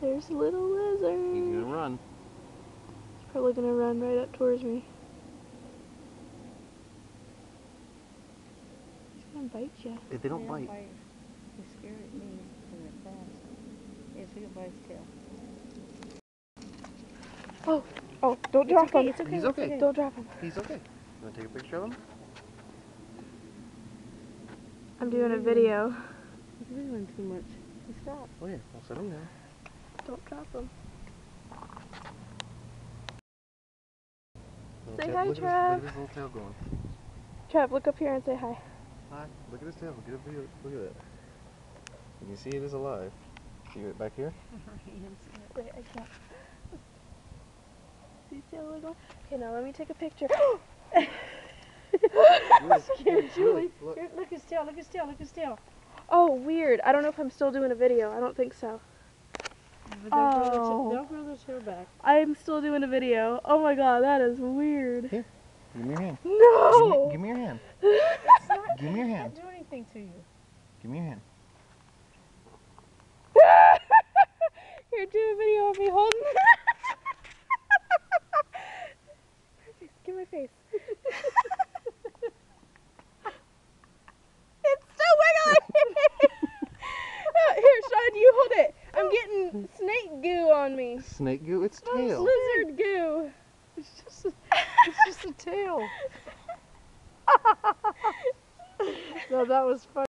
There's a little lizard. He's gonna run. He's probably gonna run right up towards me. He's gonna bite you. They don't bite. He's scared at me when they're fast. Yes, we can bite his tail. Oh, don't drop him. It's okay. He's okay. Don't drop him. He's okay. You wanna take a picture of him? I'm doing a video. He's doing too much. Stop. Oh yeah, I'll set him down. Don't drop him. Little Say tail- hi, look Trav. Look at his little tail going. Trav, look up here and say hi. Hi. Look at his tail. Look at that. You can see it is alive. See it back here? Wait, I can't. See his tail wiggle? Okay, now let me take a picture. Scared Julie. Look. Here, look his tail. Look his tail. Look his tail. Oh, weird. I don't know if I'm still doing a video. I don't think so. They'll grow their tail back. I'm still doing a video. Oh my god, that is weird. Here. Give me your hand. No! Give me your hand. It's not. Give me your It hand. can't do anything to you. Give me your hand. Here, do a video of me holding it. Give my face. It's still wiggling. Here, Sean, you hold it. I'm getting snake goo on me. Snake goo? It's tail. Lizard goo. It's just a tail. No, that was funny.